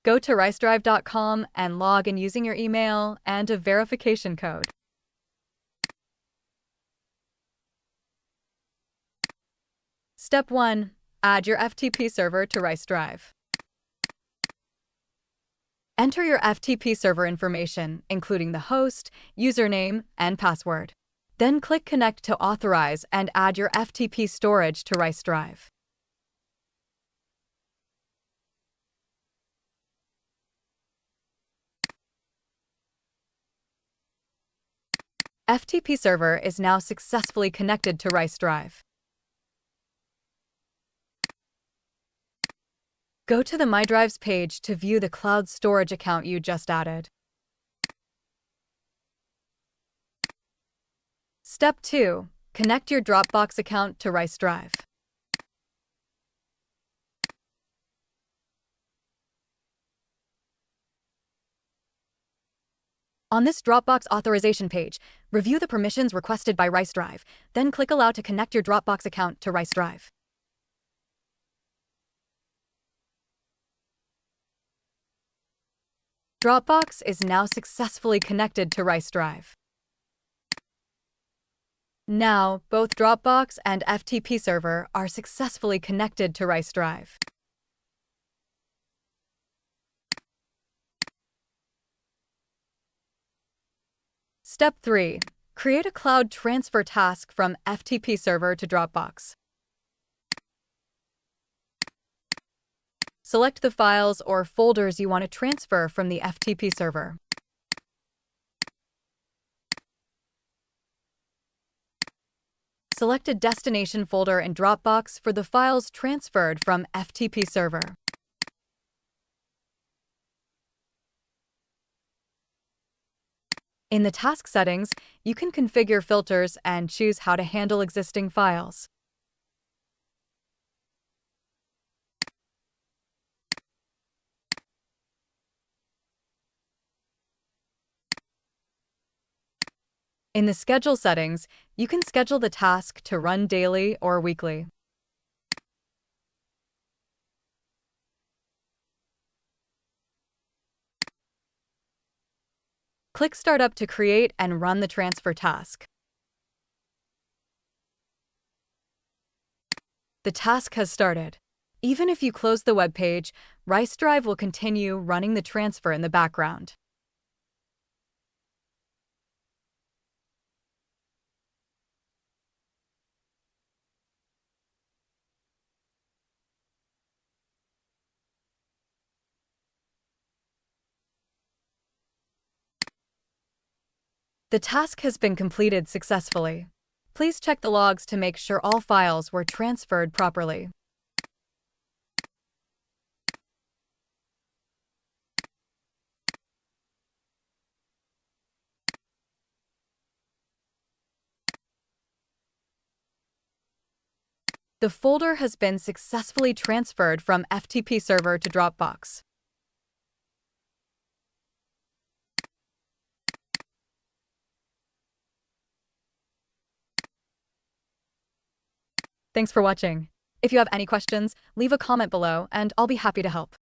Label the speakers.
Speaker 1: Go to RiceDrive.com and log in using your email and a verification code. Step 1. Add your FTP server to RiceDrive. Enter your FTP server information, including the host, username, and password. Then click Connect to Authorize and add your FTP storage to RiceDrive. FTP server is now successfully connected to RiceDrive. Go to the My Drives page to view the cloud storage account you just added. Step 2. Connect your Dropbox account to RiceDrive. On this Dropbox authorization page, review the permissions requested by RiceDrive, then click Allow to connect your Dropbox account to RiceDrive. Dropbox is now successfully connected to RiceDrive. Now, both Dropbox and FTP server are successfully connected to RiceDrive. Step 3. Create a cloud transfer task from FTP server to Dropbox. Select the files or folders you want to transfer from the FTP server. Select a destination folder in Dropbox for the files transferred from FTP server. In the task settings, you can configure filters and choose how to handle existing files. In the schedule settings, you can schedule the task to run daily or weekly. Click Startup to create and run the transfer task. The task has started. Even if you close the web page, RiceDrive will continue running the transfer in the background. The task has been completed successfully. Please check the logs to make sure all files were transferred properly. The folder has been successfully transferred from FTP server to Dropbox. Thanks for watching. If you have any questions, leave a comment below and I'll be happy to help.